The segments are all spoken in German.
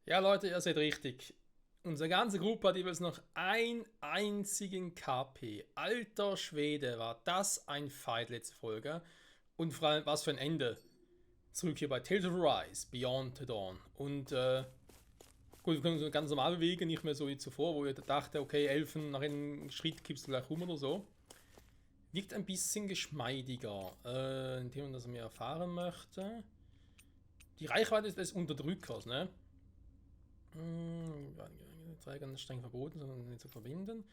Ja, Leute, ihr seht richtig. Unsere ganze Gruppe hat jeweils noch einen einzigen KP. Alter Schwede, war das ein Fight letzte Folge. Und vor allem, was für ein Ende. Zurück hier bei Tales of Arise, Beyond the Dawn. Und gut, wir können uns ganz normal bewegen, nicht mehr so wie zuvor, wo ich dachte, okay, Elfen, nach einem Schritt kippst du gleich rum oder so. Wirkt ein bisschen geschmeidiger. Ein Thema, das er mir erfahren möchte. Die Reichweite des Unterdrückers, ne? Träger ist streng verboten, sondern nicht zu verbinden.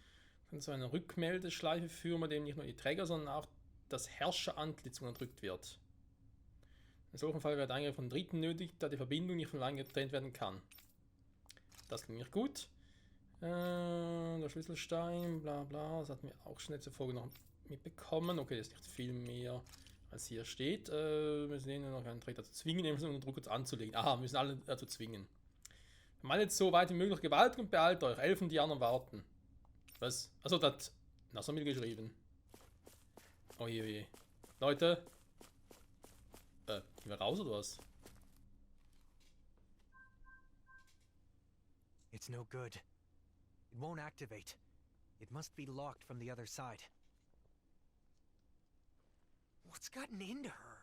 Kann zu einer Rückmeldeschleife führen, bei dem nicht nur die Träger, sondern auch das Herrscherantlitz unterdrückt wird. In solchem Fall wird Eingriff von Dritten nötig, da die Verbindung nicht von allein getrennt werden kann. Das klingt nicht gut. Der Schlüsselstein, bla bla, das hatten wir auch schon letzte Folge noch mitbekommen. Okay, das ist nicht viel mehr, als hier steht. Wir müssen ihn noch einen Träger dazu zwingen, den Unterdrücker anzulegen. Aha, wir müssen alle dazu zwingen. Meinet so weit wie möglich Gewalt und beeilt euch. Elfen, die anderen warten. Was? Achso, das hat Nasamil geschrieben. Oje, oje. Leute. Gehen wir raus oder was? It's no good. It won't activate. It must be locked from the other side. What's gotten into her?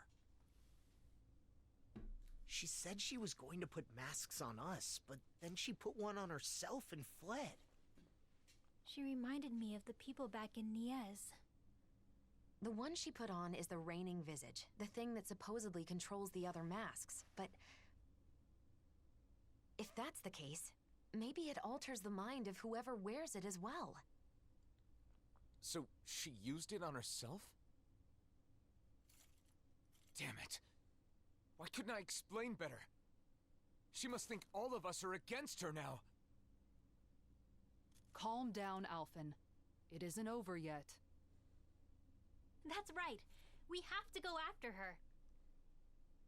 She said she was going to put masks on us, but then she put one on herself and fled. She reminded me of the people back in Niez. The one she put on is the Reigning Visage, the thing that supposedly controls the other masks, but... if that's the case, maybe it alters the mind of whoever wears it as well. So, she used it on herself? Damn it. Why couldn't I explain better? She must think all of us are against her now. Calm down, Alphen. It isn't over yet. That's right. We have to go after her.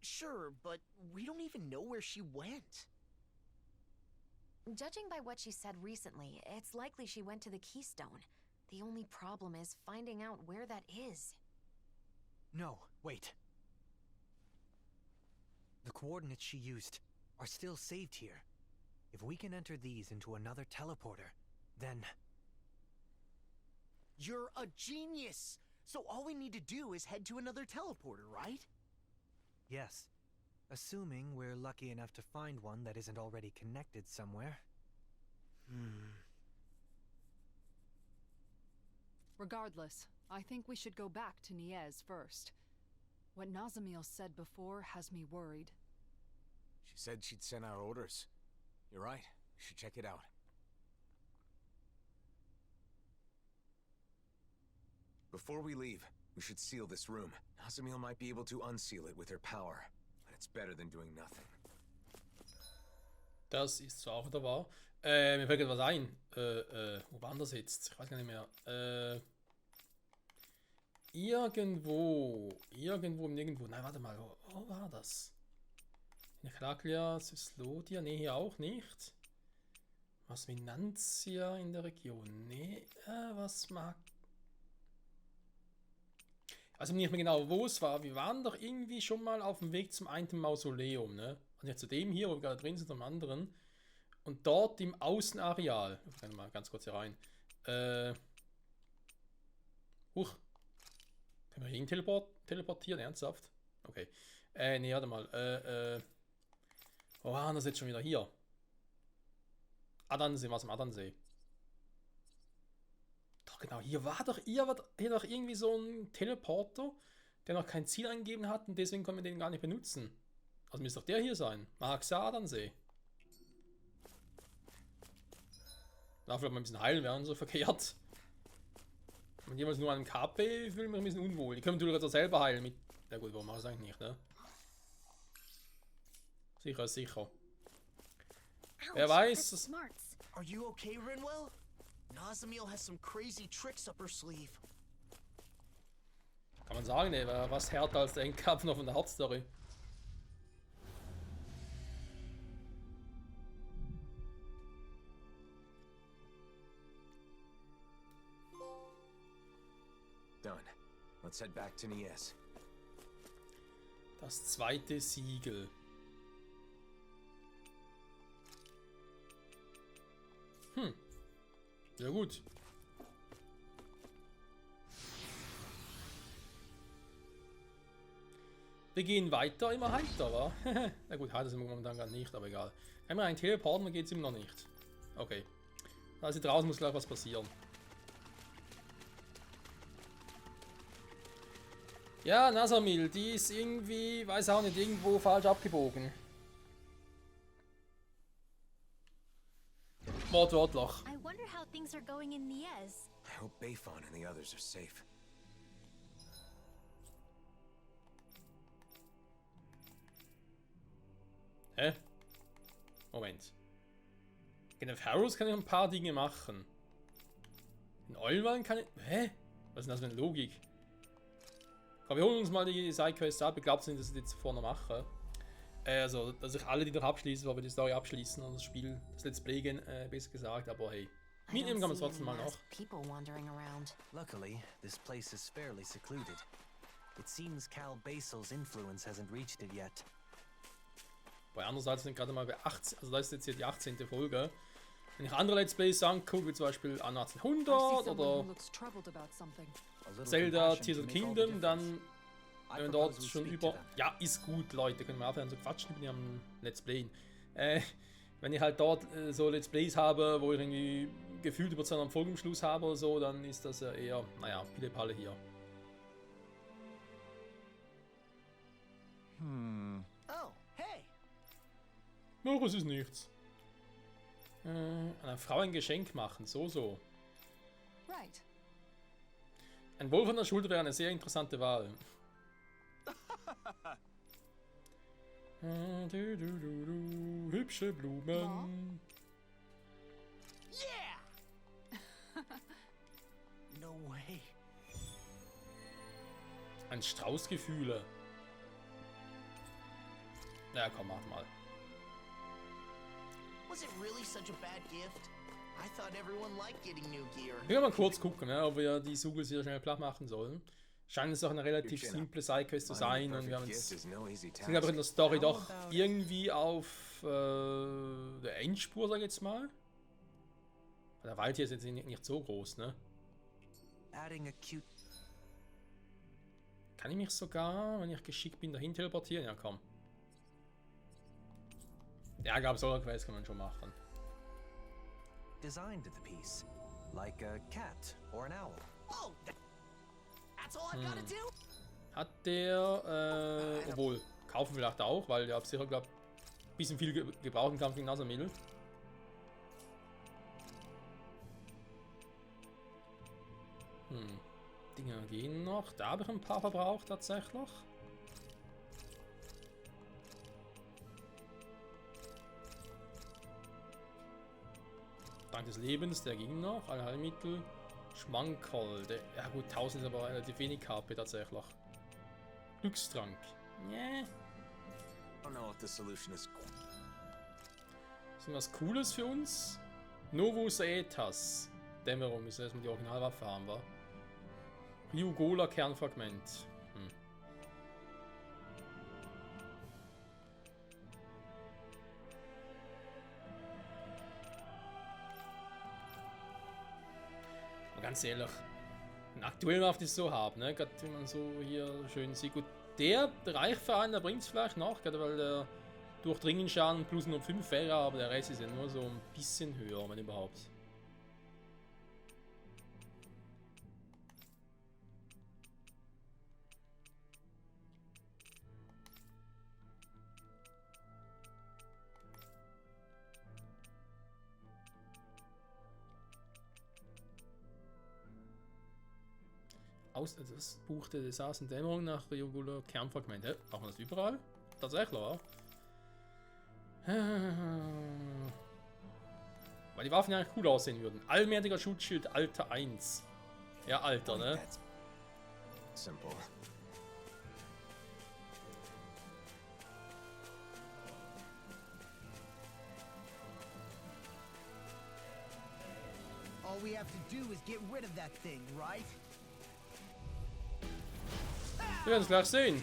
Sure, but we don't even know where she went. Judging by what she said recently, it's likely she went to the Keystone. The only problem is finding out where that is. No, wait. The coordinates she used are still saved here. If we can enter these into another teleporter, then... You're a genius! So all we need to do is head to another teleporter, right? Yes. Assuming we're lucky enough to find one that isn't already connected somewhere. Regardless, I think we should go back to Niez first. What Nazamil said before has me worried. She said she'd send out orders. You're right. We should check it out. Before we leave, we should seal this room. Nasamil might be able to unseal it with her power, but it's better than doing nothing. Das ist zwar auch wieder wahr. Mir fällt gerade was ein. Wo war das jetzt? Ich weiß gar nicht mehr. Nirgendwo. Nein, warte mal. Wo war das? In Heraklia, Syslodia? Ne, hier auch nicht. Was Vinantia in der Region? Ne, was mag... Also nicht mehr genau, wo es war. Wir waren doch irgendwie schon mal auf dem Weg zum einen Mausoleum, ne? Also nicht zu dem hier, wo wir gerade drin sind, zum anderen. Und dort im Außenareal. Ich kann mal ganz kurz hier rein. Huch. Können wir hin teleportieren? Ernsthaft? Okay. Nee, warte mal. Wo waren das jetzt schon wieder? Hier. Adansee, was im Adansee? Doch genau, hier war doch irgendwie so ein Teleporter, der noch kein Ziel angegeben hat und deswegen können wir den gar nicht benutzen. Also müsste doch der hier sein. Mahaxa Adansee. Na, vielleicht mal ein bisschen heilen wäre so verkehrt. Und jemals nur einen KP fühle ich mich ein bisschen unwohl. Die können natürlich auch selber heilen mit. Na gut, warum mache ich das eigentlich nicht, ne? Sicher ist sicher. Wer weiß. Smarts. Are you okay, Rinwell? Nazamil has some crazy tricks up her sleeve. Kann man sagen, ne? War was härter als der Endkampf noch von der Hauptstory. Done. Let's head back to Niez. Das zweite Siegel. Sehr gut. Wir gehen weiter, immer heiter, wa? Na gut, heiter sind wir momentan gar nicht, aber egal. Wenn wir einen teleporten, dann geht es ihm noch nicht. Okay. Also draußen muss gleich was passieren. Ja, Nazamil, die ist irgendwie, weiß auch nicht, irgendwo falsch abgebogen. Wortwörtlich. I wonder how things are going in Niez. I hope Bayfon and the others are safe. Hä? Moment. In den Pharaohs kann ich ein paar Dinge machen. In Eulwan kann ich... Hä? Was ist denn das für eine Logik? Komm, wir holen uns mal die Sidequests ab. Ich glaube nicht, dass ich die zuvor noch mache. Also, dass ich alle die noch abschließe, weil wir die Story abschließen und das Spiel, das Let's Play gehen, besser gesagt. Aber hey, I mitnehmen don't kann man es see trotzdem any mal noch. masked people wandering around. Luckily, this place is fairly secluded. It seems Cal Basil's influence hasn't reached it yet. Bei andererseits sind gerade mal bei 18, also das ist jetzt hier die 18. Folge. Wenn ich andere Let's Plays angucke, wie zum Beispiel an I see 1800 someone who oder looks troubled about something. A little Zelda compassion Tears can of make all the Kingdom, dann difference. I wenn wir dort propose we schon speak über... to them. Ja, ist gut, Leute, können wir aufhören zu quatschen, ich bin ja am Let's Playen. Wenn ich halt dort so Let's Plays habe, wo ich irgendwie gefühlt über 200 Folgen im Schluss habe oder so, dann ist das ja eher, naja, Pille-Palle hier. Oh, hey. Noch es ist nichts. Einer Frau ein Geschenk machen, so. Right. Ein Wolf an der Schulter wäre eine sehr interessante Wahl. Hübsche Blumen. Yeah! No way. Ein Strauß Gefühle. Ja, komm, mach mal. Was it really such a bad gift? I thought everyone liked getting new gear. Wir können mal kurz gucken, ja, ob wir die Sugels hier schnell platt machen sollen. Scheint es auch eine relativ simple Sidequest zu sein und wir haben jetzt, sind aber in der Story doch irgendwie auf der Endspur, sag ich jetzt mal. Der Wald hier ist jetzt nicht so groß, ne? Adding a cute Kann ich mich sogar, wenn ich geschickt bin, dahin teleportieren? Ja, komm. Ja, gab es Quest, kann man schon machen. design to the piece, like a cat or an owl. Oh, that's all I've gotta do? Hat der, obwohl, kaufen vielleicht auch, weil der sicher, glaube ein bisschen viel gebraucht im Kampf gegen Nazamil. Dinger gehen noch. Da habe ich ein paar verbraucht tatsächlich. Dank des Lebens, der ging noch. Alle Heilmittel. Schmankerl. Der, ja gut, 1000 ist aber relativ wenig KP tatsächlich. Glückstrank. Yeah. I don't know if the solution is Ist denn was Cooles für uns? Novus Aetas. Dämmerung, müssen wir erstmal die Originalwaffe haben, wa? Ryugola Kernfragment. Aber ganz ehrlich, ein aktuell auf das so haben, ne? Gerade wenn man so hier schön sieht. Gut, der Reichverein, der bringt es vielleicht noch, gerade weil der Durchdringenschaden plus 05 wäre, aber der Rest ist ja nur so ein bisschen höher, wenn überhaupt. Das Buch der Desasendämmerung nach Ryugola Kernfragment. Brauchen wir das überall? Tatsächlich, oder? Weil die Waffen ja eigentlich cool aussehen würden. Allmächtiger Schutzschild, Alter 1. Ja, Alter, ne? That's simple. All we have to do is get rid of that thing, right? Wir werden es gleich sehen.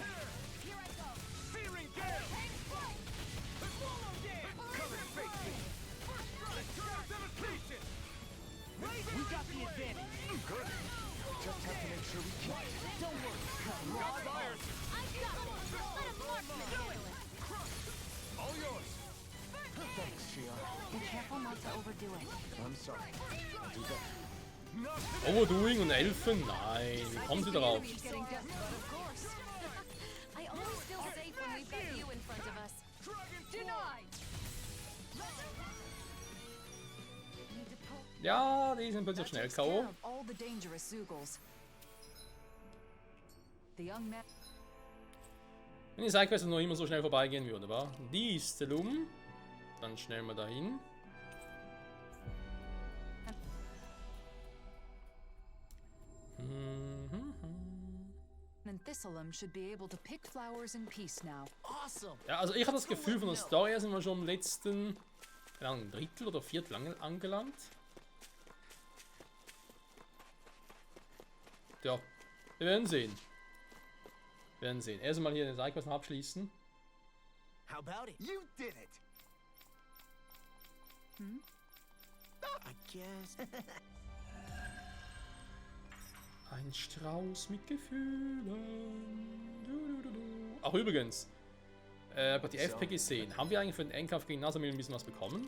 careful not to overdo it. I'm sorry. I'll do better. Overdoing und Elfen? Nein, wie kommen sie darauf? Enemy's getting down, but of course. I always feel safe when we've got you in front of us. Denied! Ja, die sind plötzlich That schnell takes care K.O. of all the dangerous Zugals. The young man. Wenn die Sidequests noch immer so schnell vorbeigehen würde, wa? Distelum. Dann schnell mal dahin. And Thistleum should be able to pick flowers in peace now. Awesome. Ja, also ich habe das Gefühl, von der Story her sind wir schon im letzten, keine Ahnung, Drittel oder Viertel angelangt. Ja, wir werden sehen. Wir werden sehen. Erstmal hier den Sidequest noch abschließen. How about it? You did it! I guess. Ein Strauß mit Gefühlen. Ach übrigens, Gott, die FPG sehen. Haben wir eigentlich für den Endkampf gegen Nazamil ein bisschen was bekommen?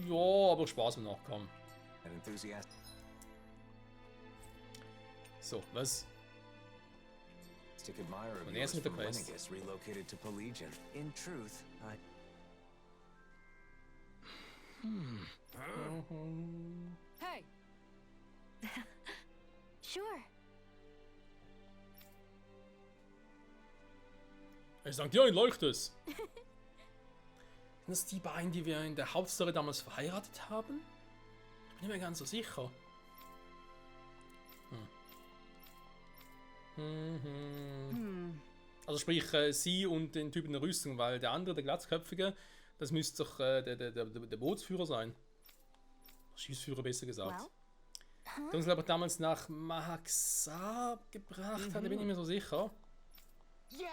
Ja, aber Spaß wird noch kommen. An enthusiast. So, was? Admirer of Und erst yours mit der from Quest. Renegus relocated to Pelegion. In truth, I... Hey! Sure. Ich sag dir, ein leuchtes. Sind das die beiden, die wir in der Hauptstory damals verheiratet haben? Ich bin mir ganz so sicher. Also sprich, sie und den Typen in der Rüstung, weil der andere, der Glatzköpfige, das müsste doch der Bootsführer sein. Schiffsführer besser gesagt. Well, Der uns, glaube ich, damals nach Mahaxa gebracht hat, da bin ich mir so sicher. Yes!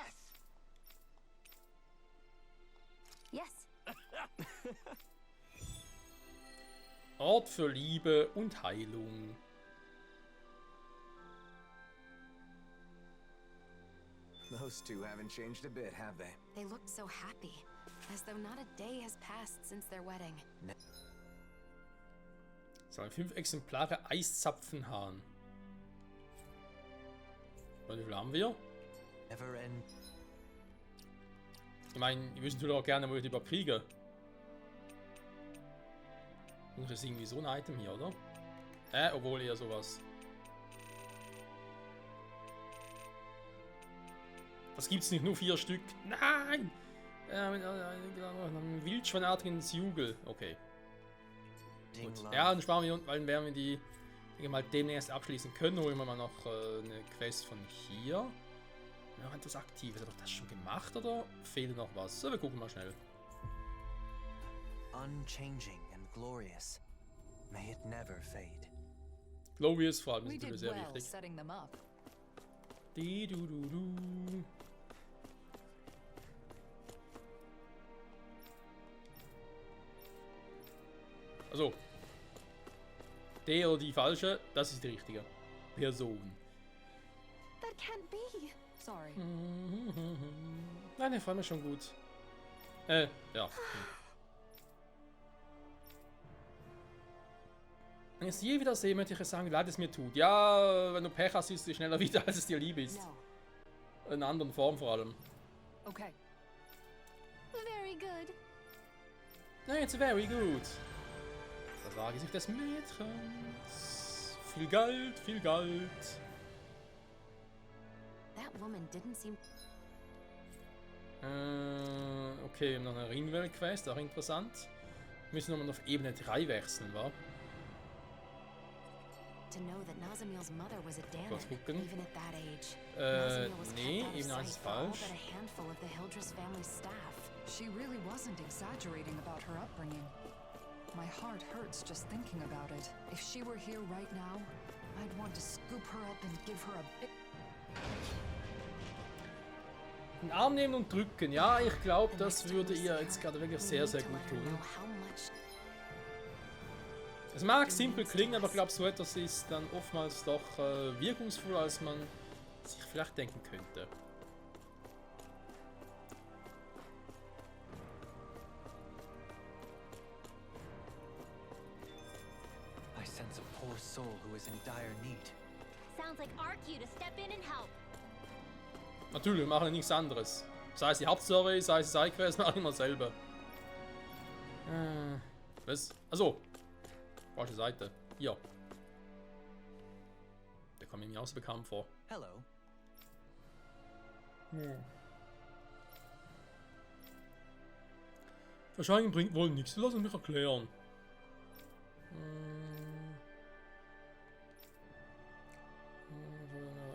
yes. Ort für Liebe und Heilung. Those two haven't changed a bit, have they? They looked so happy, as though not a day has passed since their wedding. So, 5 Exemplare Eiszapfenhahn. Und wie viel haben wir? Never end. Ich meine, ich wüsste natürlich auch gerne, wo ich die überhaupt kriege. Und das ist irgendwie so ein Item hier, oder? Obwohl eher sowas. Das gibt's nicht, nur 4 Stück. Nein! Mit einem wildschweinartigen Jugel. Okay. Gut. Ja, dann sparen wir, weil dann werden wir die, denke mal, demnächst abschließen können. Holen wir mal noch eine Quest von hier. Ja, etwas Aktives. Hat doch das schon gemacht oder fehlt noch was? So, wir gucken mal schnell. Unchanging and glorious. May it never fade. Glorious vor allem We ist natürlich did sehr well wichtig. setting them up. Di-du-du-du. Also, der oder die falsche, das ist die richtige Person. That can't be. Sorry. Nein, der fand mir schon gut. Ja. Wenn ich es je wieder sehe, möchte ich sagen, wie leid es mir tut. Ja, wenn du Pech hast, ist es schneller wieder, als es dir lieb ist. No. In einer anderen Form vor allem. Okay. Very good. It's very good. Das war Gesicht des Mädchens. Viel Geld, viel Geld. That woman didn't seem. Okay, wir haben noch eine Ringwell-Quest, auch interessant. Wir müssen nochmal auf Ebene 3 wechseln, wa? To know that Nazamil's mother was a Danik, Kurz gucken. even at that age. Nazamil was Nee, kept out of Ebene 1 sight ist for all falsch. but a handful of the Hildress family staff. She really wasn't exaggerating about her upbringing. My heart hurts just thinking about it. If she were here right now, I'd want to scoop her up and give her a big... Den Arm nehmen und drücken. Ja, ich glaube, das würde ihr jetzt gerade wirklich sehr, sehr gut tun. Es mag simpel klingen, aber ich glaube, so etwas ist dann oftmals doch wirkungsvoller, als man sich vielleicht denken könnte. poor soul who is in dire need. Sounds like our cue to step in and help. Natürlich, wir machen ja nichts anderes. Sei es die Hauptstory, sei es Sidequest, machen immer dasselbe. Was? Achso. Falsche Seite. Hier. Der kommt mir auch so bekannt vor. Hello. Wahrscheinlich bringt wohl nichts. Lass mich erklären.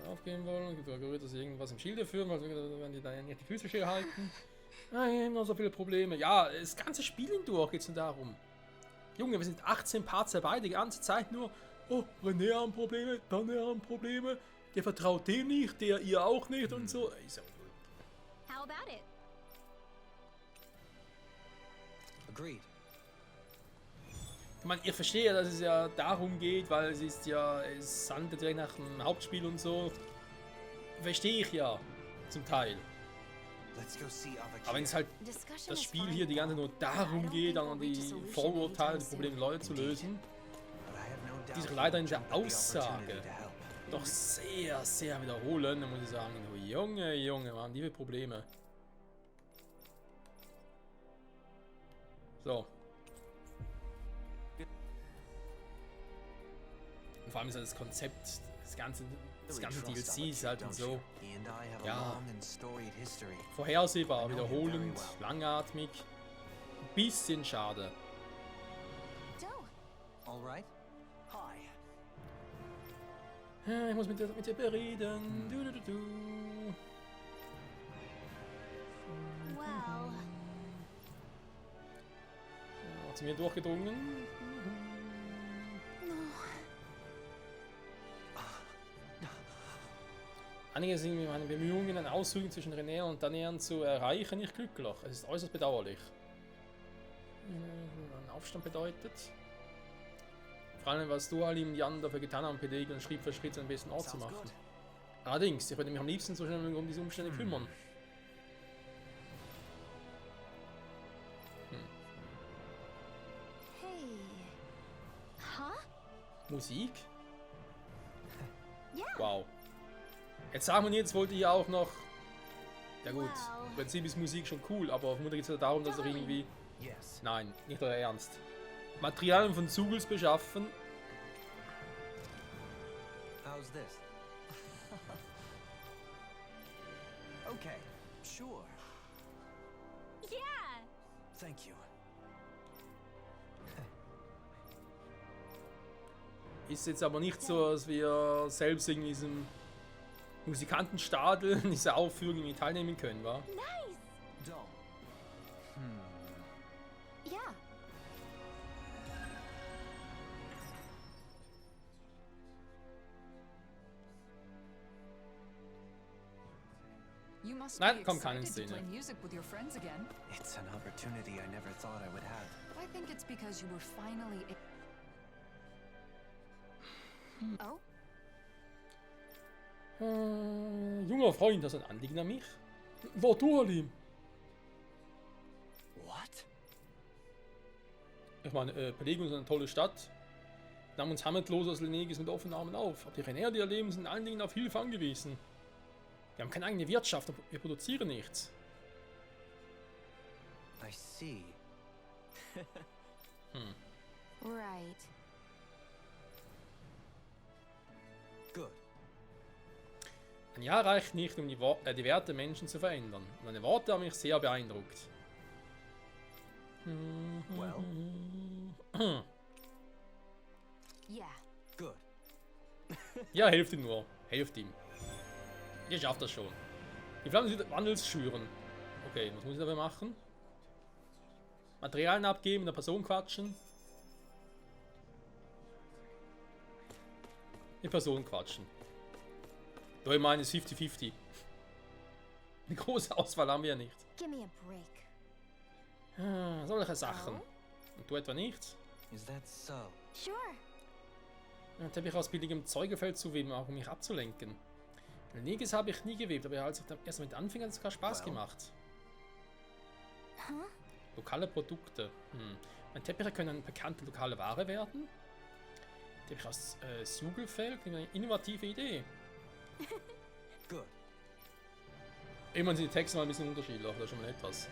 Aufgehen wollen, gibt gerührt, dass sie irgendwas im Schilde führen, weil wenn die dann nicht die Füße still halten. Nein, noch so viele Probleme. Ja, das ganze Spiel hindurch geht es nur darum. Junge, wir sind 18 Parts dabei, die ganze Zeit nur. Oh, René haben Probleme, dann haben Probleme. Der vertraut dem nicht, der ihr auch nicht und so. How about it? Agreed. Ich meine, ich verstehe, dass es ja darum geht, weil es ist ja, es handelt ja nach dem Hauptspiel und so. Verstehe ich ja, zum Teil. Let's go see Aber wenn es halt Discussion das is Spiel fine, hier die ganze Zeit nur but I darum don't geht, think dann we'll reach a die solution Vorurteile, anytime die Probleme soon. Leute zu lösen, die sich leider in der Aussage doch sehr, sehr wiederholen, dann muss ich sagen, oh, Junge, Junge, Mann, die Probleme. So. Und vor allem ist halt das Konzept, das ganze DLC ist halt und so, ja, vorhersehbar, wiederholend, langatmig, ein bisschen schade. Joe, All right. Hi. Ich muss mit dir bereden. Du. Well, Hat sie mir durchgedrungen? Einige sind mit meinen Bemühungen, einen Auszug zwischen René und Daniel zu erreichen, nicht glücklich. Es ist äußerst bedauerlich. Ein Aufstand bedeutet. Vor allem, was du Ali und Jan dafür getan haben, Pedagogik und Schritt für Schritt einen besten Ort zu machen. Allerdings, ich würde mich am liebsten so schnell um diese Umstände kümmern. hey. Huh? Musik? yeah. Wow. Jetzt sagen wir jetzt, wollte ich ja auch noch. Ja gut, Wow. im Prinzip ist Musik schon cool, aber auf Mutter geht es ja darum, dass er irgendwie. Yes. Nein, nicht euer Ernst. Materialien von Zugels beschaffen. How's this? Okay. Sure. Yeah. Thank you. Ist jetzt aber nicht so, dass wir selbst in diesem Musikantenstadel in dieser Aufführung irgendwie teilnehmen können, wa? Nice. Don't. Yeah. You must Nein, be kommt keine excited to Szene. play music with your friends again. It's an opportunity I never thought I would have. I think it's because you were finally. Oh, Junger Freund, hast du ein Anliegen an mich? War du, Alim? What? Ich meine, Pelegun ist eine tolle Stadt. Wir nahmen uns heimatlos aus Lenegis mit offenen Armen auf. Aber die René, die erleben, sind in allen Dingen auf Hilfe angewiesen. Wir haben keine eigene Wirtschaft, wir produzieren nichts. I see. Right. Good. Ein Jahr reicht nicht, um die Werte der Menschen zu verändern. Und deine Worte haben mich sehr beeindruckt. Well. Yeah. Good. Ja, helft ihm nur. Helft ihm. Ihr schafft das schon. Die Flammen des Wandels schüren. Okay, was muss ich dabei machen? Materialien abgeben, mit der Person quatschen. Mit Person quatschen. Da ich meine, es ist 50-50. Eine große Auswahl haben wir ja nicht. Give me a break. Solche Sachen. Und du etwa nicht? Is that so? Sure. Ein Teppich aus billigem Zeugefeld zu weben, auch um mich abzulenken. Negis habe ich nie gewebt, aber als ich erst mit anfing, hat es sogar Spaß gemacht. Huh? Lokale Produkte. Mein Teppiche können eine bekannte lokale Ware werden. Die habe ich aus Sugelfeld. Eine innovative Idee. Good. Immerhin sind die Texte mal ein bisschen unterschiedlich, das ist schon mal etwas.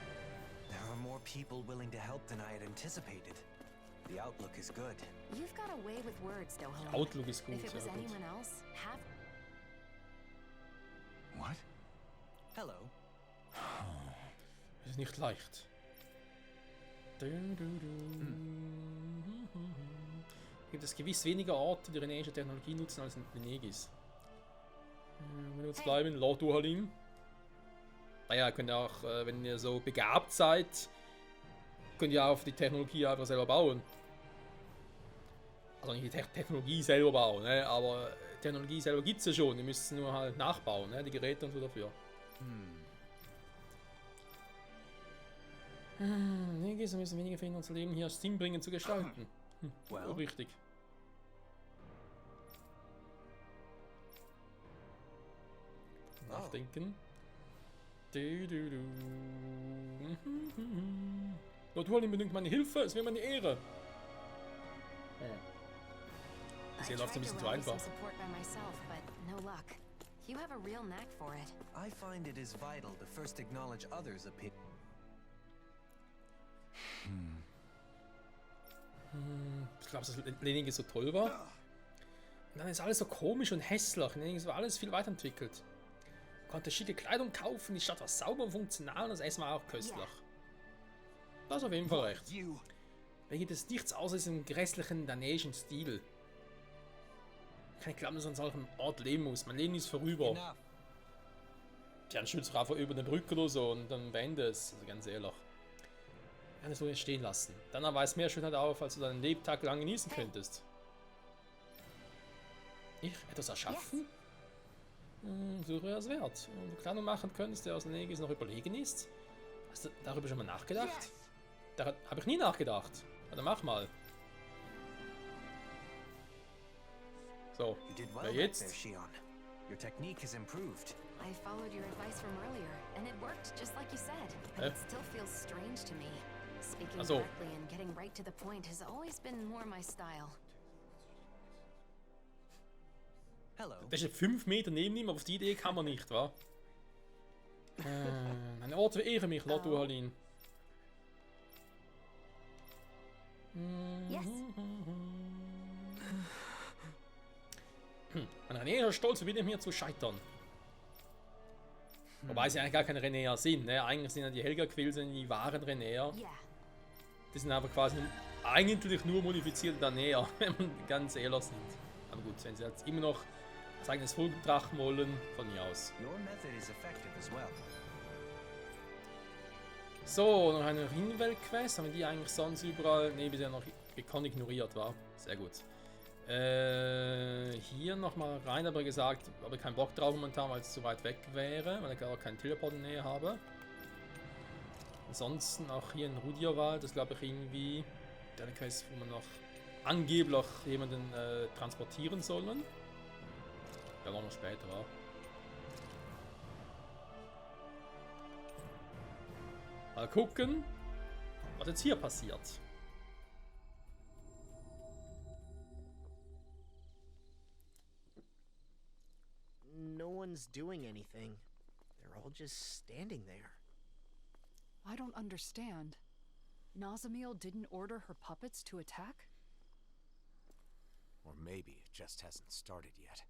There are more people willing to help than I had anticipated. The outlook is good. You've got a way with words, Dohon. Outlook ist gut, If it sehr was gut. anyone else, half What? Hello. Das ist nicht leicht. Gibt es gewiss weniger Orte, die reneische Technologie nutzen als in Venegis. Wenn wir uns bleiben, laut Duhalin. Naja, könnt ihr auch, wenn ihr so begabt seid, könnt ihr auch die Technologie einfach selber bauen. Also nicht die Technologie selber bauen, ne? Aber Technologie selber gibt es ja schon. Ihr müsst es nur halt nachbauen, ne? Die Geräte und so dafür. Venegis müssen weniger finden, unser Leben hier sinnbringend zu gestalten. Well. Richtig. Nachdenken. Lord Wallin benötigt meine Hilfe, es wäre meine Ehre. Bisher läuft es ein bisschen zu einfach. support by myself, but no luck. You have a real knack for it. I find it is vital to first acknowledge others' opinions. Ich glaube, dass Lenin so toll war. Und dann ist alles so komisch und hässlich. Lenin war alles viel weiterentwickelt. Konnte schicke Kleidung kaufen, die Stadt war sauber und funktional und das Essen war auch köstlich. Das ist auf jeden Fall recht. You. Da gibt es nichts außer diesem grässlichen danäischen Stil. Kann ich glauben, dass man an solchem Ort leben muss. Mein Leben ist vorüber. Enough. Ja, dann schützt einfach über eine Brücke oder so und dann beende es. Also ganz ehrlich. Ich kann es so nicht stehen lassen. Dann weist mehr Schönheit auf, als du deinen Lebtag lang genießen könntest. Ich? Etwas erschaffen? Suche es wert. Und du Kleidung machen könntest, der aus Negis noch überlegen ist. Hast du darüber schon mal nachgedacht? Yes. Da habe ich nie nachgedacht. Ja, dann mach mal. So, You did wer well back there, jetzt? Shion. Your technique has improved. I followed your advice from earlier, and it worked just like you said. But Eh? it still feels strange to me. Speaking Also. directly and getting right to the point has always been more my style. Hello. Der steht 5 Meter neben ihm, aber auf die Idee kann man nicht, wa? Eine Orte ehre mich, Lotto Halin. Yes. Ein Renéer ist stolz, wieder mir zu scheitern. Wobei sie eigentlich gar keine Renéer sind, ne? Eigentlich sind ja die Helga-Quills die wahren Renéer. Yeah. Die sind aber quasi eigentlich nur modifizierte Danäer, wenn man ganz ehrlich sind. Aber gut, wenn sie jetzt immer noch das eigenes Volk betrachten wollen, von mir aus. Your method is effective as well. So, noch eine Rinwelt-Quest. Haben wir die eigentlich sonst überall? Ne, bisher noch gekonnt ignoriert war. Sehr gut. Hier nochmal rein, aber gesagt, habe ich keinen Bock drauf momentan, weil es zu weit weg wäre, weil ich gar keinen Teleport in der Nähe habe. Ansonsten auch hier in Rudierwald, das glaube ich irgendwie der Quest, wo man noch angeblich jemanden transportieren sollen. Ja, noch später war. Mal gucken, was jetzt hier passiert. No one's doing anything. They're all just standing there. I don't understand. Nazamiel didn't order her puppets to attack? Or maybe it just hasn't started yet.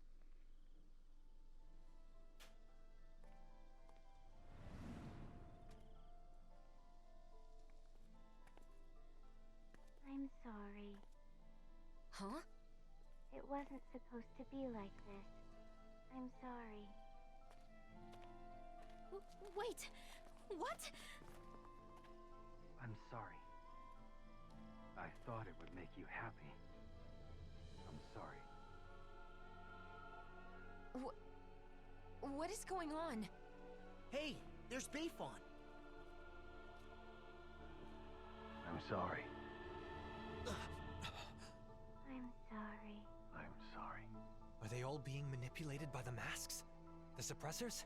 I'm sorry. Huh? It wasn't supposed to be like this. I'm sorry. Wait! What? I'm sorry. I thought it would make you happy. I'm sorry. What is going on? Hey, there's Bayfon. I'm sorry. I'm sorry. I'm sorry. Are they all being manipulated by the masks? The suppressors?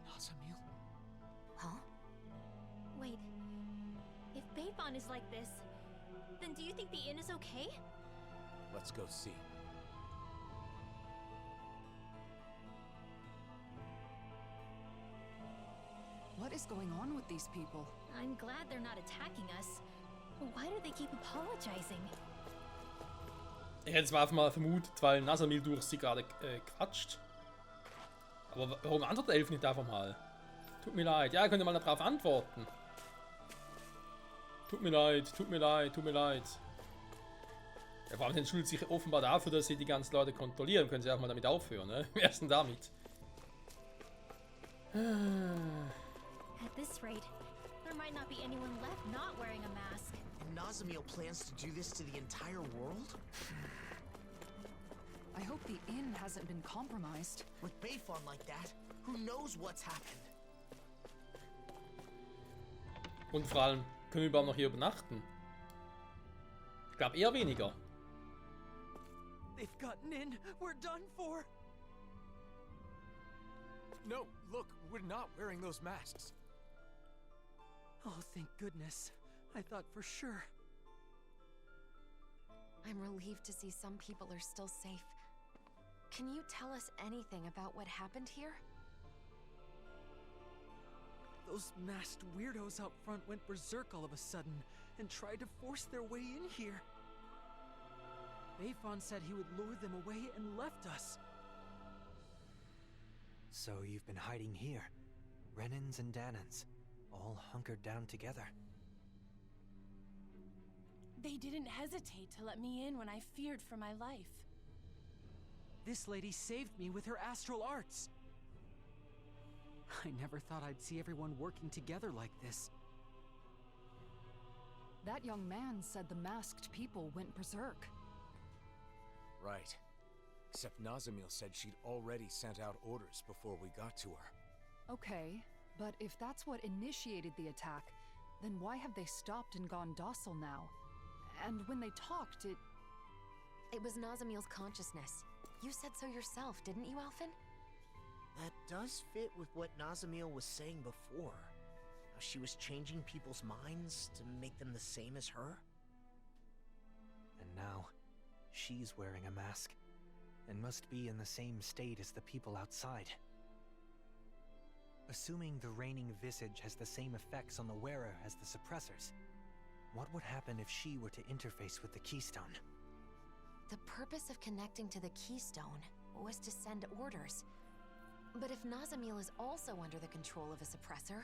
Nazamiel? Huh? Beifon is like this, then do you think the inn is okay? Let's go see. What is going on with these people? I'm glad they're not attacking us. Why do they keep apologizing? Ich hätte es mal einfach mal vermutet, weil Nazamil durch sie gerade quatscht. Aber warum antwortet Elf nicht einfach mal? Tut mir leid. Ja, könnt ihr mal darauf antworten. Tut mir leid, tut mir leid, tut mir leid. Ja, vor allem entschuldigt sich offenbar dafür, dass sie die ganzen Leute kontrollieren. Können sie auch mal damit aufhören, ne? Wie wär's denn damit? At this rate, there might not be anyone left not wearing a mask. And Nazamil plans to do this to the entire world? I hope the inn hasn't been compromised. With Beifon like that, who knows what's happened? Und vor allem, können wir überhaupt noch hier übernachten? Ich glaube eher weniger. They've gotten in. We're done for. No, look, we're not wearing those masks. Oh, thank goodness. I thought for sure. I'm relieved to see some people are still safe. Can you tell us anything about what happened here? Those masked weirdos out front went berserk all of a sudden and tried to force their way in here. Beifon said he would lure them away and left us. So you've been hiding here. Renans and Danans, all hunkered down together. They didn't hesitate to let me in when I feared for my life. This lady saved me with her astral arts. I never thought I'd see everyone working together like this. That young man said the masked people went berserk. Right. Except Nazamil said she'd already sent out orders before we got to her. Okay, but if that's what initiated the attack, then why have they stopped and gone docile now? And when they talked, It was Nazamil's consciousness. You said so yourself, didn't you, Alphen? That does fit with what Nazamil was saying before. How she was changing people's minds to make them the same as her. And now, she's wearing a mask, and must be in the same state as the people outside. Assuming the reigning visage has the same effects on the wearer as the suppressors, what would happen if she were to interface with the Keystone? The purpose of connecting to the Keystone was to send orders. But if Nazamil is also under the control of a suppressor...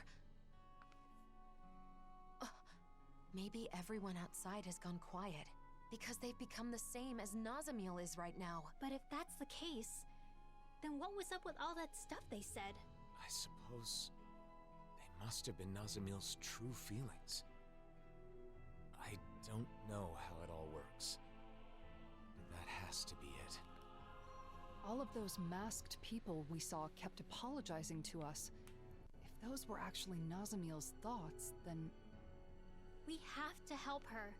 maybe everyone outside has gone quiet, because they've become the same as Nazamil is right now. But if that's the case, then what was up with all that stuff they said? I suppose they must have been Nazamil's true feelings. I don't know how it all works. But that has to be it. all of those masked people we saw kept apologizing to us. If those were actually Nazamil's thoughts, then... We have to help her.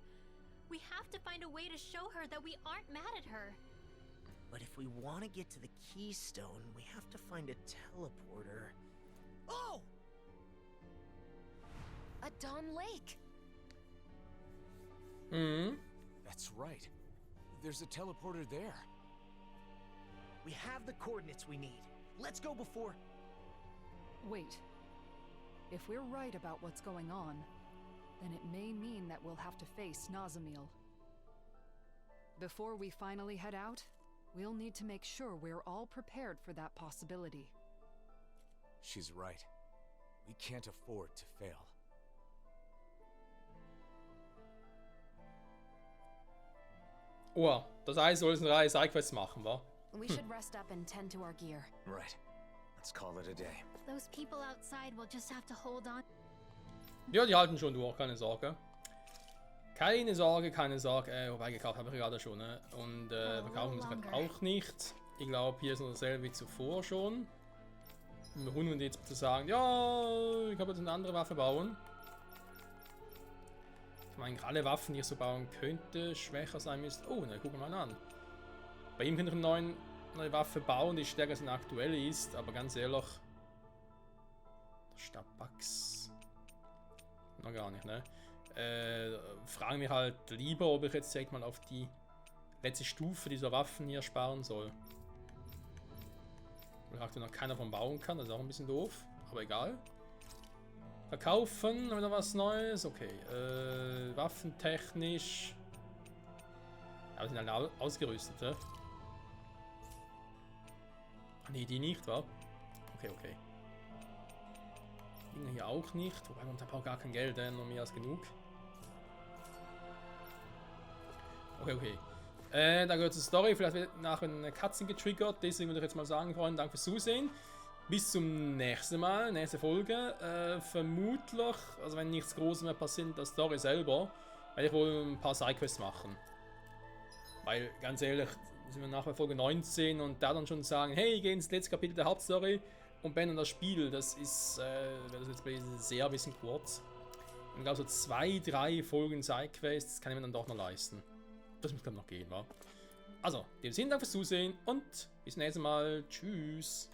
We have to find a way to show her that we aren't mad at her. But if we want to get to the Keystone, we have to find a teleporter. Oh! A Dawn Lake! Hmm? That's right. There's a teleporter there. We have the coordinates we need. Let's go before... Wait. If we're right about what's going on, then it may mean that we'll have to face Nazamil. Before we finally head out, we'll need to make sure we're all prepared for that possibility. She's right. We can't afford to fail. Oh, das heißt, wir sollen eine Reihe Sidequests machen, wa? We should rest up and tend to our gear. Right. Let's call it a day. Those people outside will just have to hold on. Ja, die halten schon durch, keine Sorge. Keine Sorge, keine Sorge. Wobei, gekauft habe ich gerade schon, ne? Und verkaufen muss ich gerade auch nicht. Ich glaube, hier ist noch dasselbe wie zuvor schon. Wir wundern jetzt zu sagen, ja, ich habe jetzt eine andere Waffe bauen. Ich meine, alle Waffen, die ich so bauen könnte, schwächer sein müssten. Oh, ne, gucken wir mal an. Bei ihm könnte ich eine neue Waffe bauen, die stärker als eine aktuelle ist, aber ganz ehrlich, der Stabax. Noch gar nicht, ne? frage mich halt lieber, ob ich jetzt direkt mal auf die letzte Stufe dieser Waffen hier sparen soll. Weil aktuell noch keiner von bauen kann, das ist auch ein bisschen doof, aber egal. Verkaufen, wieder was Neues, okay. Waffentechnisch. Ja, wir sind alle ausgerüstet, ja? Nee, die nicht, wa? Okay, okay. Die hier auch nicht, wobei man auch gar kein Geld, noch mehr als genug. Okay, okay. Da gehört zur Story, vielleicht wird nachher eine Cutscene getriggert, deswegen würde ich jetzt mal sagen, Freunde, danke fürs Zusehen. Bis zum nächsten Mal, nächste Folge. Vermutlich, also wenn nichts Großes mehr passiert in der Story selber, werde ich wohl ein paar Sidequests machen. Weil, ganz ehrlich, sind wir nachher bei Folge 19 und da dann schon sagen, hey, geh ins letzte Kapitel der Hauptstory und beenden das Spiel. Das ist, das jetzt sehr ein bisschen kurz. Und ich glaube, so 2, 3 Folgen Sidequests kann ich mir dann doch noch leisten. Das muss dann noch gehen, wa? Also, in dem Sinne, danke fürs Zusehen und bis zum nächsten Mal. Tschüss.